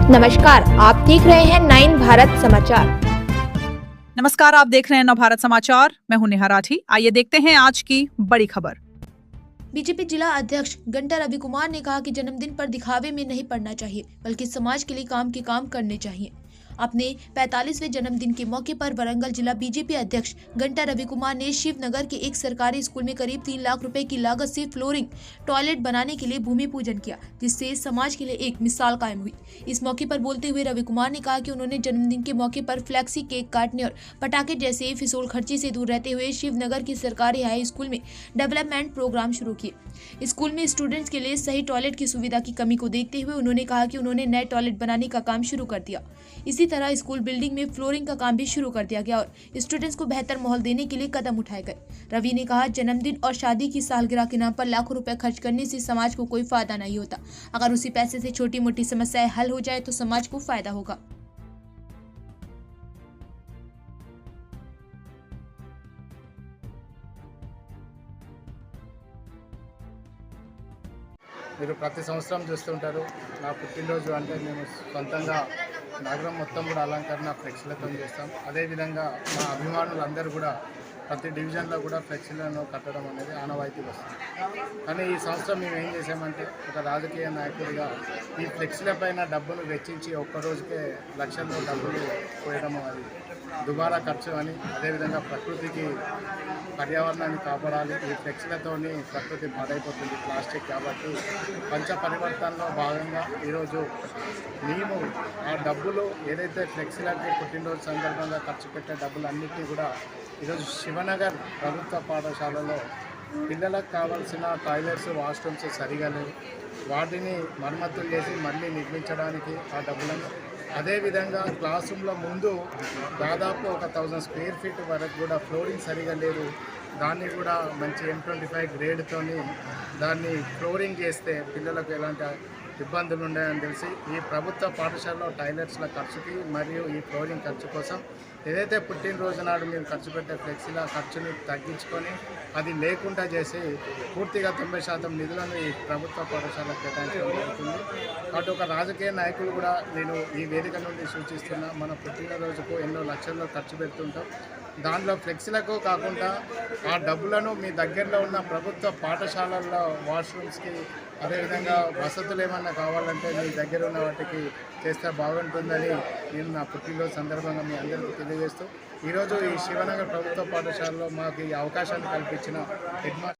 नमस्कार, आप देख रहे हैं 9 भारत समाचार। नमस्कार, आप देख रहे हैं नव भारत समाचार। मैं हूं नेहा राठी। आइए देखते हैं आज की बड़ी खबर। बीजेपी जिला अध्यक्ष घंटा रवि कुमार ने कहा कि जन्मदिन पर दिखावे में नहीं पड़ना चाहिए, बल्कि समाज के लिए काम करने चाहिए। अपने 45वें जन्मदिन के मौके पर वरंगल जिला बीजेपी अध्यक्ष घंटा रवि कुमार ने शिवनगर के एक सरकारी स्कूल में करीब 3 लाख रुपए की लागत से फ्लोरिंग टॉयलेट बनाने के लिए भूमि पूजन किया, जिससे समाज के लिए एक मिसाल कायम हुई। इस मौके पर बोलते हुए रवि कुमार ने कहा कि उन्होंने जन्मदिन के मौके पर फ्लैक्सी केक काटने और पटाखे जैसे फिजूल खर्ची से दूर रहते हुए शिवनगर की सरकारी हाई स्कूल में डेवलपमेंट प्रोग्राम शुरू किए। स्कूल में स्टूडेंट्स के लिए सही टॉयलेट की सुविधा की कमी को देखते हुए उन्होंने कहा कि उन्होंने नए टॉयलेट बनाने का काम शुरू कर दिया। इसी तरह स्कूल बिल्डिंग में फ्लोरिंग का काम भी शुरू कर दिया गया और स्टूडेंट्स को बेहतर माहौल देने के लिए कदम उठाए गए। रवि ने कहा, जन्मदिन और शादी की सालगिरह के नाम पर लाखों रुपए खर्च करने से समाज को कोई फायदा नहीं होता। अगर उसी पैसे से छोटी मोटी समस्याएं हल हो जाए तो समाज को फायदा होगा। మీరు ప్రతి సంవత్సరం చూస్తుంటారు. నా పుట్టినరోజు అంటే మేము సొంతంగా నగరం మొత్తం కూడా అలంకరణ ఫ్లెక్సీలతో చేస్తాం. అదేవిధంగా మా అభిమానులందరూ కూడా ప్రతి డివిజన్లో కూడా ఫ్లెక్సీలను కట్టడం అనేది ఆనవాయితీ వస్తుంది. కానీ ఈ సంవత్సరం మేము ఏం చేసామంటే, ఒక రాజకీయ నాయకుడిగా ఈ ఫ్లెక్సీల పైన డబ్బును వెచ్చించి ఒక్కరోజుకే లక్షల్లో డబ్బులు పోయడం అది దుబారా ఖర్చు అని, అదేవిధంగా ప్రకృతికి పర్యావరణాన్ని కాపాడాలి. ఈ ఫ్లెక్సీలతోని ప్రకృతి పాడైపోతుంది, ప్లాస్టిక్. కాబట్టి పంచ పరివర్తనలో భాగంగా ఈరోజు మేము ఆ డబ్బులు ఏదైతే ఫ్లెక్సీలకి పుట్టినరోజు సందర్భంగా ఖర్చు పెట్టే డబ్బులు అన్నింటినీ కూడా ఈరోజు శివనగర్ ప్రభుత్వ పాఠశాలలో పిల్లలకు కావాల్సిన టాయిలెట్స్, వాష్రూమ్స్ సరిగా లేవు, వాటిని మరమ్మతులు చేసి మళ్ళీ నిర్మించడానికి ఆ డబ్బులను, అదేవిధంగా క్లాస్ రూమ్లో ముందు దాదాపు ఒక 1000 స్క్వేర్ ఫీట్ వరకు కూడా ఫ్లోరింగ్ సరిగా లేదు, దాన్ని కూడా మంచి M25 గ్రేడ్తోని దాన్ని ఫ్లోరింగ్ చేస్తే పిల్లలకు ఎలాంటి ఇబ్బందులు ఉన్నాయని తెలిసి ఈ ప్రభుత్వ పాఠశాలలో టాయిలెట్స్ల ఖర్చుకి మరియు ఈ ఫ్లోరింగ్ ఖర్చు కోసం ఏదైతే పుట్టినరోజు నాడు మీరు ఖర్చు పెట్టే ఫ్లెక్సీల ఖర్చుని తగ్గించుకొని అది లేకుండా చేసి పూర్తిగా 90% నిధులను ఈ ప్రభుత్వ పాఠశాలకు కేటాయించడం జరుగుతుంది. కాబట్టి ఒక రాజకీయ నాయకులు కూడా నేను ఈ వేదిక నుండి సూచిస్తున్నా, మన పుట్టినరోజుకు ఎన్నో లక్షల్లో ఖర్చు పెడుతుంటాం. దానిలో ఫ్లెక్సీలకు కాకుండా ఆ డబ్బులను మీ దగ్గరలో ఉన్న ప్రభుత్వ పాఠశాలల్లో వాష్రూమ్స్కి, అదేవిధంగా వసతులు ఏమన్నా కావాలంటే మీ దగ్గర ఉన్న వాటికి చేస్తే బాగుంటుందని నేను నా పుట్టినరోజు సందర్భంగా మీ అందరికీ తెలియజేస్తూ, ఈరోజు ఈ శివనగర్ ప్రభుత్వ పాఠశాలలో మాకు ఈ అవకాశాన్ని కల్పించిన హెడ్ మాస్టర్